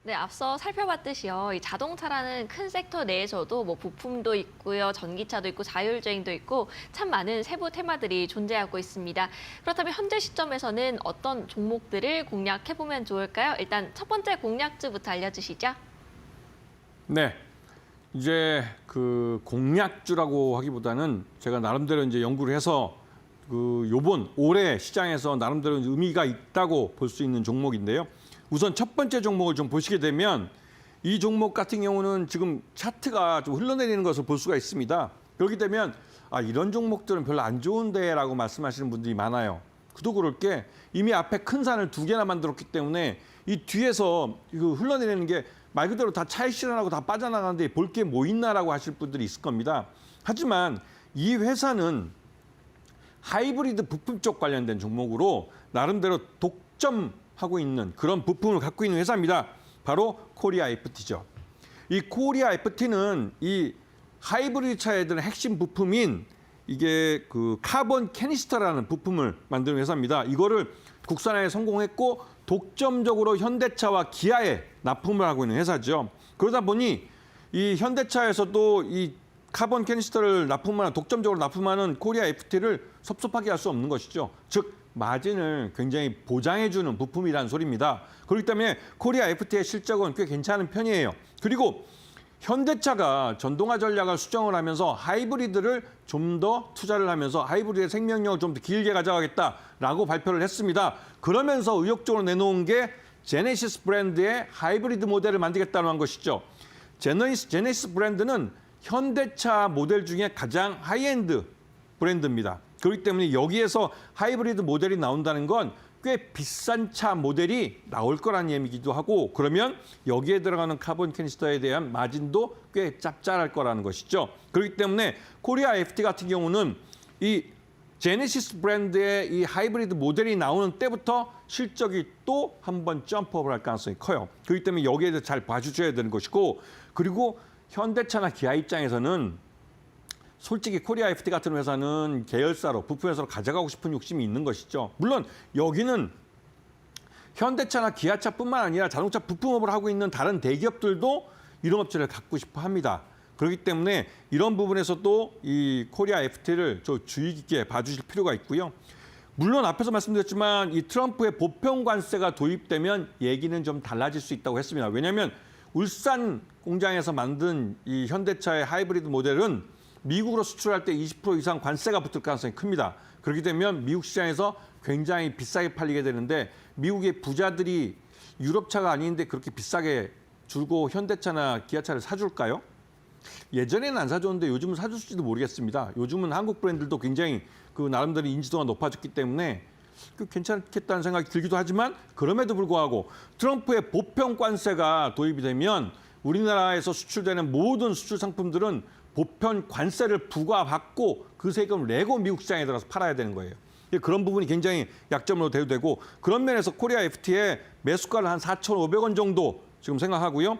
네, 앞서 살펴봤듯이요. 이 자동차라는 큰 섹터 내에서도 뭐 부품도 있고요, 전기차도 있고, 자율주행도 있고 참 많은 세부 테마들이 존재하고 있습니다. 그렇다면 현재 시점에서는 어떤 종목들을 공략해보면 좋을까요? 일단 첫 번째 공략주부터 알려주시죠. 네. 이제 그 공략주라고 하기보다는 제가 나름대로 이제 연구를 해서 요번 올해 시장에서 나름대로 의미가 있다고 볼 수 있는 종목인데요. 우선 첫 번째 종목을 좀 보시게 되면 이 종목 같은 경우는 지금 차트가 좀 흘러내리는 것을 볼 수가 있습니다. 그렇게 되면 이런 종목들은 별로 안 좋은데라고 말씀하시는 분들이 많아요. 그도 그럴 게 이미 앞에 큰 산을 2개나 만들었기 때문에 이 뒤에서 흘러내리는 게 말 그대로 다 차익 실현하고 다 빠져나가는데 볼 게 뭐 있나라고 하실 분들이 있을 겁니다. 하지만 이 회사는 하이브리드 부품 쪽 관련된 종목으로 나름대로 독점하고 있는 그런 부품을 갖고 있는 회사입니다. 바로 코리아 FT죠. 이 코리아 FT는 이 하이브리드 차에 드는 핵심 부품인 이게 그 카본 캐니스터라는 부품을 만드는 회사입니다. 이거를 국산화에 성공했고 독점적으로 현대차와 기아에 납품을 하고 있는 회사죠. 그러다 보니 이 현대차에서도 이 카본 캐니스터를 독점적으로 납품하는 코리아 FT를 섭섭하게 할 수 없는 것이죠. 즉 마진을 굉장히 보장해주는 부품이라는 소리입니다. 그렇기 때문에 코리아 FT의 실적은 꽤 괜찮은 편이에요. 그리고 현대차가 전동화 전략을 수정을 하면서 하이브리드를 좀 더 투자를 하면서 하이브리드의 생명력을 좀 더 길게 가져가겠다라고 발표를 했습니다. 그러면서 의욕적으로 내놓은 게 제네시스 브랜드의 하이브리드 모델을 만들겠다는 것이죠. 제네시스 브랜드는 현대차 모델 중에 가장 하이엔드 브랜드입니다. 그렇기 때문에 여기에서 하이브리드 모델이 나온다는 건 꽤 비싼 차 모델이 나올 거라는 얘기기도 하고, 그러면 여기에 들어가는 카본 캐니스터에 대한 마진도 꽤 짭짤할 거라는 것이죠. 그렇기 때문에 코리아 FT 같은 경우는 이 제네시스 브랜드의 이 하이브리드 모델이 나오는 때부터 실적이 또 한 번 점프업을 할 가능성이 커요. 그렇기 때문에 여기에 대해서 잘 봐주셔야 되는 것이고, 그리고 현대차나 기아 입장에서는 솔직히 코리아 FT 같은 회사는 계열사로, 부품 회사로 가져가고 싶은 욕심이 있는 것이죠. 물론 여기는 현대차나 기아차뿐만 아니라 자동차 부품업을 하고 있는 다른 대기업들도 이런 업체를 갖고 싶어 합니다. 그렇기 때문에 이런 부분에서도 이 코리아 FT를 좀 주의 깊게 봐주실 필요가 있고요. 물론 앞에서 말씀드렸지만 이 트럼프의 보편 관세가 도입되면 얘기는 좀 달라질 수 있다고 했습니다. 왜냐하면 울산 공장에서 만든 이 현대차의 하이브리드 모델은 미국으로 수출할 때 20% 이상 관세가 붙을 가능성이 큽니다. 그렇게 되면 미국 시장에서 굉장히 비싸게 팔리게 되는데, 미국의 부자들이 유럽차가 아닌데 그렇게 비싸게 주고 현대차나 기아차를 사줄까요? 예전에는 안 사줬는데 요즘은 사줄지도 모르겠습니다. 요즘은 한국 브랜드들도 굉장히 나름대로 인지도가 높아졌기 때문에 괜찮겠다는 생각이 들기도 하지만, 그럼에도 불구하고 트럼프의 보편 관세가 도입이 되면 우리나라에서 수출되는 모든 수출 상품들은 보편 관세를 부과받고 그 세금을 내고 미국 시장에 들어서 팔아야 되는 거예요. 그런 부분이 굉장히 약점으로 대두되고, 그런 면에서 코리아 FT의 매수가를 한 4,500원 정도 지금 생각하고요.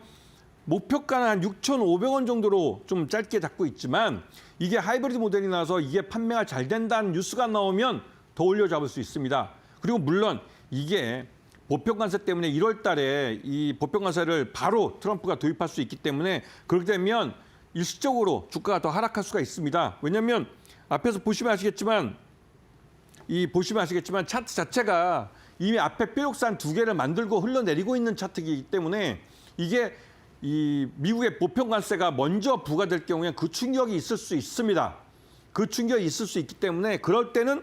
목표가는 한 6,500원 정도로 좀 짧게 잡고 있지만, 이게 하이브리드 모델이 나와서 이게 판매가 잘 된다는 뉴스가 나오면 더 올려잡을 수 있습니다. 그리고 물론 이게 보편관세 때문에 1월 달에 이 보편관세를 바로 트럼프가 도입할 수 있기 때문에, 그렇게 되면 일시적으로 주가가 더 하락할 수가 있습니다. 왜냐하면 앞에서 보시면 아시겠지만 차트 자체가 이미 앞에 뾰족산 2개를 만들고 흘러내리고 있는 차트이기 때문에, 이게 이 미국의 보편 관세가 먼저 부과될 경우에 그 충격이 있을 수 있습니다. 그 충격이 있을 수 있기 때문에 그럴 때는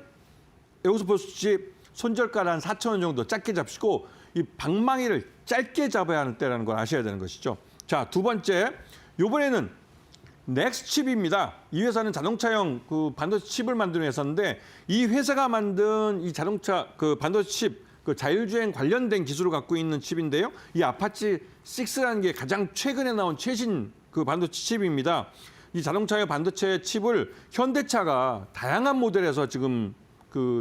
여기서 볼 수 있듯이 손절가를 한 4,000원 정도 짧게 잡으시고, 이 방망이를 짧게 잡아야 하는 때라는 걸 아셔야 되는 것이죠. 자, 두 번째, 이번에는 넥스칩입니다. 이 회사는 자동차용 반도체 칩을 만드는 회사인데, 이 회사가 만든 이 자동차 반도체 칩, 자율주행 관련된 기술을 갖고 있는 칩인데요. 이 아파치 6라는 게 가장 최근에 나온 최신 반도체 칩입니다. 이 자동차용 반도체 칩을 현대차가 다양한 모델에서 지금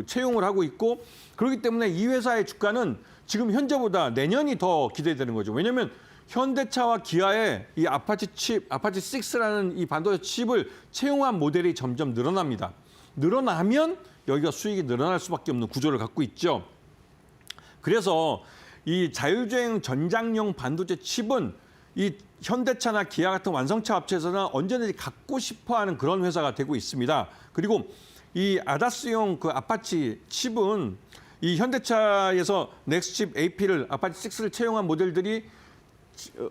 채용을 하고 있고, 그렇기 때문에 이 회사의 주가는 지금 현재보다 내년이 더 기대되는 거죠. 왜냐하면 현대차와 기아의 이 아파치 6라는 이 반도체 칩을 채용한 모델이 점점 늘어납니다. 늘어나면 여기가 수익이 늘어날 수밖에 없는 구조를 갖고 있죠. 그래서 이 자율주행 전장용 반도체 칩은 이 현대차나 기아 같은 완성차 업체에서는 언제든지 갖고 싶어하는 그런 회사가 되고 있습니다. 그리고 이 아다스용 그 아파치 칩은 이 현대차에서 넥스칩 AP를 아파치 6를 채용한 모델들이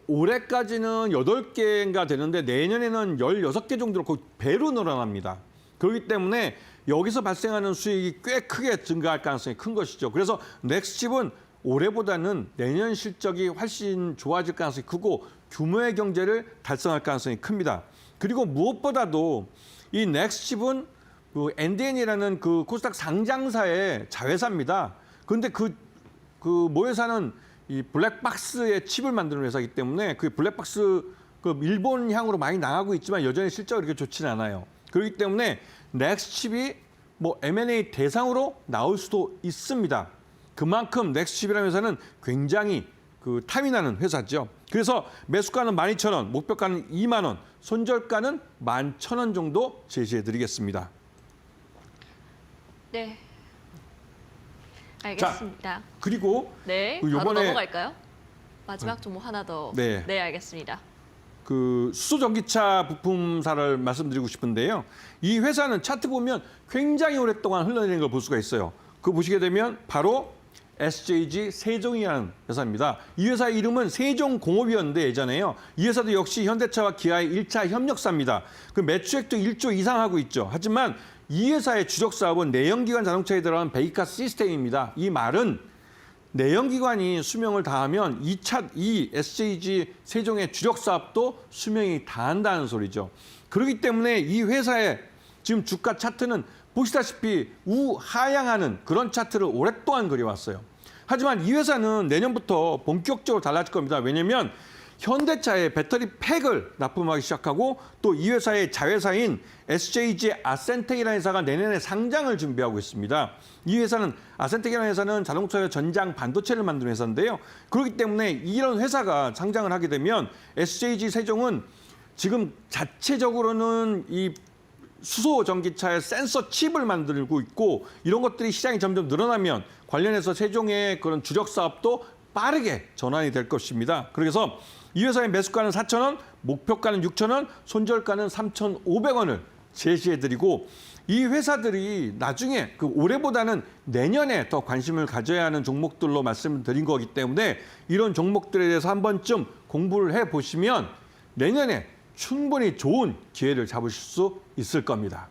올해까지는 8개인가 되는데 내년에는 16개 정도로 거의 배로 늘어납니다. 그렇기 때문에 여기서 발생하는 수익이 꽤 크게 증가할 가능성이 큰 것이죠. 그래서 넥스칩은 올해보다는 내년 실적이 훨씬 좋아질 가능성이 크고 규모의 경제를 달성할 가능성이 큽니다. 그리고 무엇보다도 이 넥스칩은 그 NDN이라는 그 코스닥 상장사의 자회사입니다. 그런데 그 모회사는 이 블랙박스의 칩을 만드는 회사이기 때문에 그 블랙박스 그 일본향으로 많이 나가고 있지만 여전히 실적이 그렇게 좋지는 않아요. 그렇기 때문에 넥스칩이 뭐 M&A 대상으로 나올 수도 있습니다. 그만큼 넥스칩이라는 회사는 굉장히 그 탐이 나는 회사죠. 그래서 매수가는 12,000원, 목표가는 2만 원, 손절가는 11,000원 정도 제시해드리겠습니다. 네. 알겠습니다. 그리고 네, 그 바로 요번에 넘어갈까요? 마지막 종목 하나 더. 네. 네, 알겠습니다. 그 수소 전기차 부품사를 말씀드리고 싶은데요. 이 회사는 차트 보면 굉장히 오랫동안 흘러내리는 걸 볼 수가 있어요. 그거 보시게 되면 바로 SJG 세종이라는 회사입니다. 이 회사의 이름은 세종공업이었는데 예전에요. 이 회사도 역시 현대차와 기아의 1차 협력사입니다. 그 매출액도 1조 이상 하고 있죠. 하지만 이 회사의 주력 사업은 내연기관 자동차에 들어간 배기가스 시스템입니다. 이 말은 내연기관이 수명을 다하면 이 SJG 세종의 주력 사업도 수명이 다한다는 소리죠. 그렇기 때문에 이 회사의 지금 주가 차트는 보시다시피 우하향하는 그런 차트를 오랫동안 그려왔어요. 하지만 이 회사는 내년부터 본격적으로 달라질 겁니다. 왜냐하면 현대차의 배터리 팩을 납품하기 시작하고 또 이 회사의 자회사인 SJG 아센텍이라는 회사가 내년에 상장을 준비하고 있습니다. 이 회사는 아센텍이라는 회사는 자동차의 전장 반도체를 만드는 회사인데요. 그렇기 때문에 이런 회사가 상장을 하게 되면 SJG 세종은 지금 자체적으로는 이 수소 전기차의 센서 칩을 만들고 있고 이런 것들이 시장이 점점 늘어나면 관련해서 세종의 그런 주력 사업도 빠르게 전환이 될 것입니다. 그래서 이 회사의 매수가는 4,000원, 목표가는 6,000원, 손절가는 3,500원을 제시해드리고 이 회사들이 나중에 그 올해보다는 내년에 더 관심을 가져야 하는 종목들로 말씀드린 거기 때문에 이런 종목들에 대해서 한 번쯤 공부를 해보시면 내년에 충분히 좋은 기회를 잡으실 수 있을 겁니다.